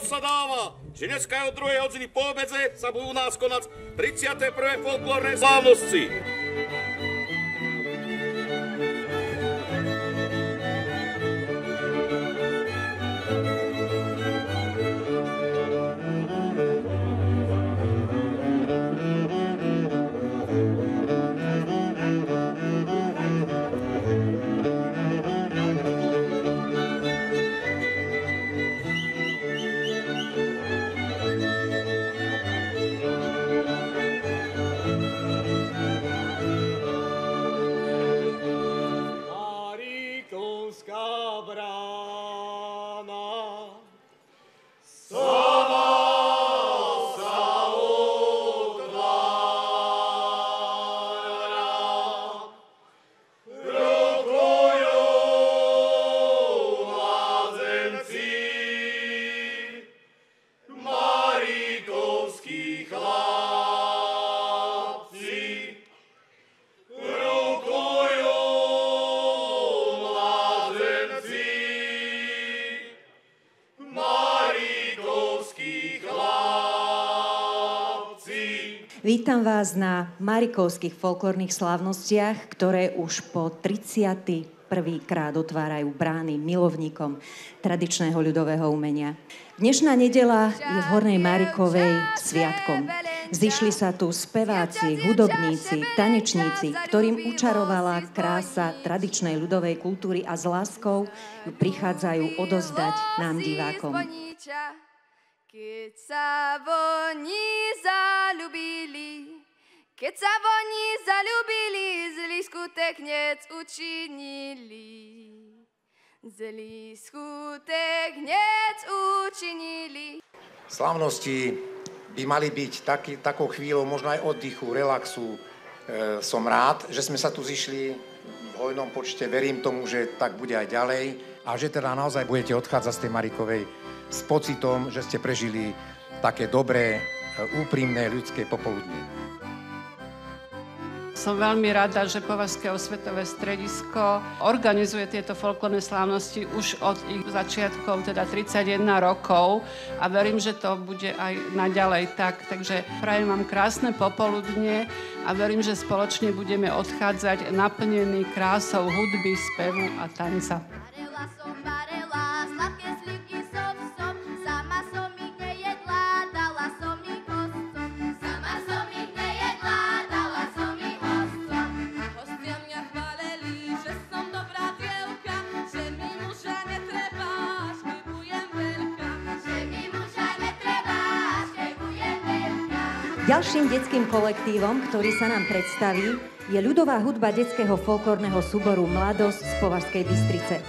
sa dáva, že dneska od 2. hodiny po obede sa budú u nás konať 31. folklórne slávnosti. Vítam vás na Marikovských folklórnych slávnostiach, ktoré už po 31. krát otvárajú brány milovníkom tradičného ľudového umenia. Dnešná nedeľa je v Hornej Marikovej sviatkom. Zišli sa tu speváci, hudobníci, tanečníci, ktorým učarovala krása tradičnej ľudovej kultúry a s láskou ju prichádzajú odozdať nám divákom. Keď sa oni zalúbili, zlý skutek hneď učinili. Slávnosti by mali byť takou chvíľou možno aj oddychu, relaxu. Som rád, že sme sa tu zišli v hojnom počte. Verím tomu, že tak bude aj ďalej. A že teda naozaj budete odchádzať z tej Marikovej s pocitom, že ste prežili také dobré, úprimné ľudské popoludnie. Som veľmi rada, že Považské osvetové stredisko organizuje tieto folklórne slávnosti už od ich začiatkov, teda 31 rokov, a verím, že to bude aj naďalej tak. Takže prajem vám krásne popoludnie a verím, že spoločne budeme odchádzať naplnení krásou hudby, spevu a tanca. Ďalším detským kolektívom, ktorý sa nám predstaví, je ľudová hudba detského folklórneho súboru Mladosť z Považskej Bystrice.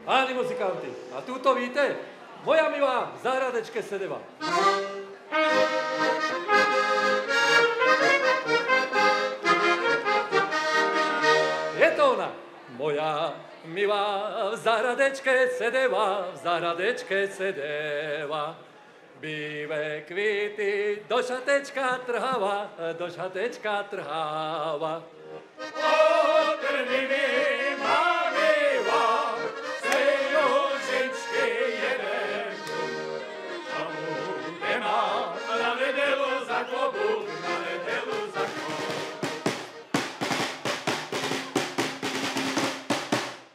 Páni muzikanti, a túto víte, moja milá v zahradečke sedeva. Je to ona, moja milá v zahradečke sedeva, v zahradečke sedeva. Bílé kvity do šatečka trháva, do šatečka trháva. Otrnivý má milá, se Jožičky jeden. A bude má na nedelu za klobúk, na nedelu za klobúk.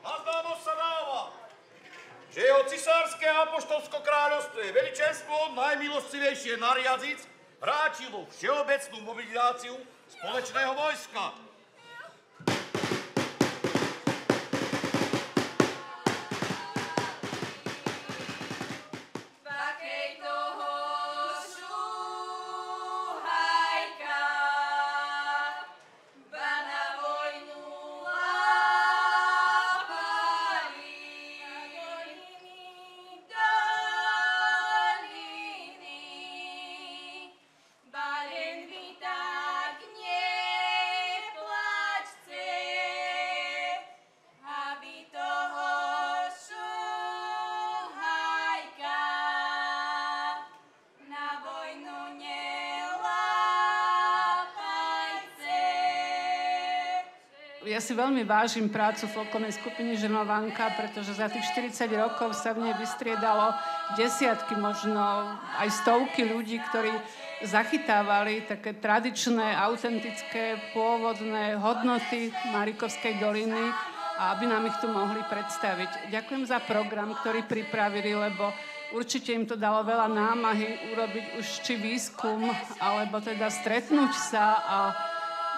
Nazdámo sa dáva, že jeho cisárske a apoštolsko kráľovstvo je veličenstvo najmilostivejšie nariadziť vráčilo všeobecnú mobilizáciu spoločného vojska. Ja si veľmi vážim prácu folklórnej skupiny Žrnovanka, pretože za tých 40 rokov sa v nej vystriedalo desiatky, možno aj stovky ľudí, ktorí zachytávali také tradičné, autentické, pôvodné hodnoty Márikovskej doliny a aby nám ich tu mohli predstaviť. Ďakujem za program, ktorý pripravili, lebo určite im to dalo veľa námahy urobiť už či výskum, alebo teda stretnúť sa a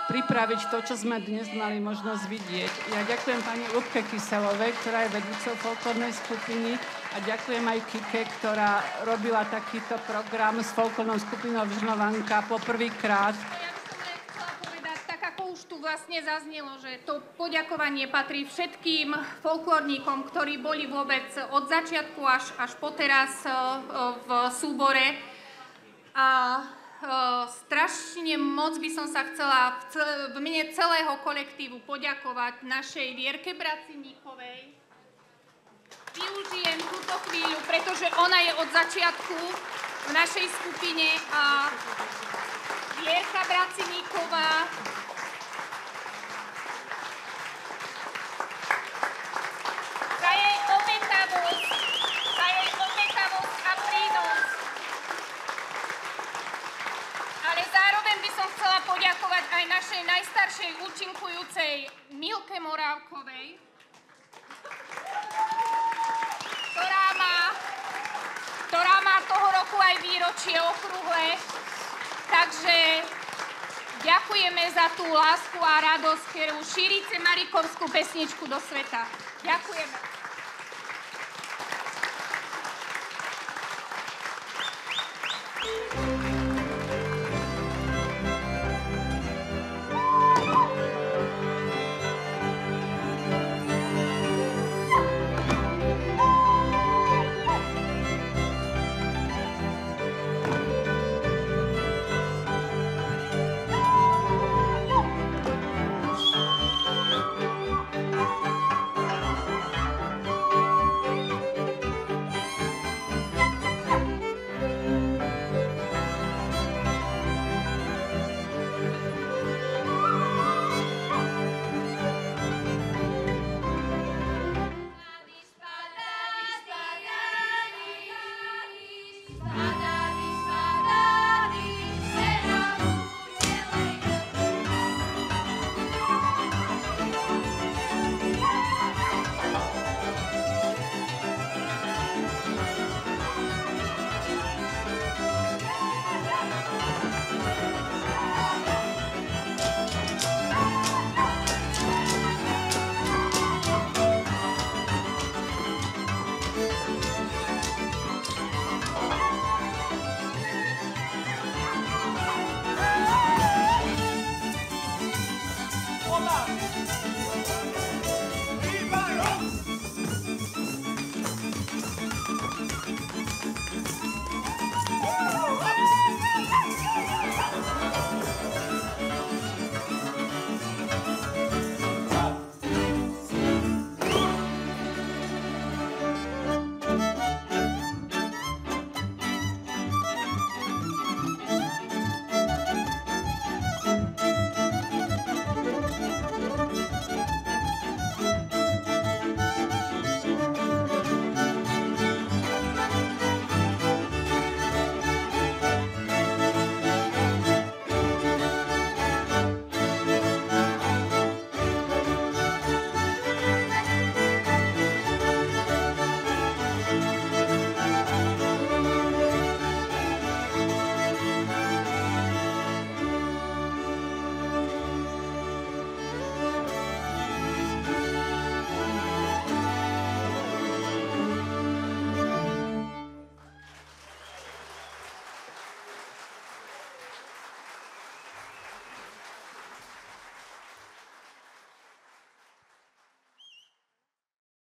pripraviť to, čo sme dnes mali možnosť vidieť. Ja ďakujem pani Ľubke Kyselovej, ktorá je vedúcou folklórnej skupiny a ďakujem aj Kike, ktorá robila takýto program s folklórnou skupinou Žrnovanka poprvýkrát. Ja by som len chcela povedať, tak ako už tu vlastne zaznelo, že to poďakovanie patrí všetkým folklórníkom, ktorí boli vôbec od začiatku až po teraz v súbore. A strašne moc by som sa chcela v mene celého kolektívu poďakovať našej Vierke Braciníkovej. Využijem túto chvíľu, pretože ona je od začiatku v našej skupine a Vierka Braciníková za jej obetavosť a prínos. Ale zároveň by som chcela poďakovať aj našej najstaršej účinkujúcej Milke Morávkovej, ktorá má toho roku aj výročie okrúhle. Takže ďakujeme za tú lásku a radosť, ktorú šírite Marikovskú pesničku do sveta. Ďakujeme.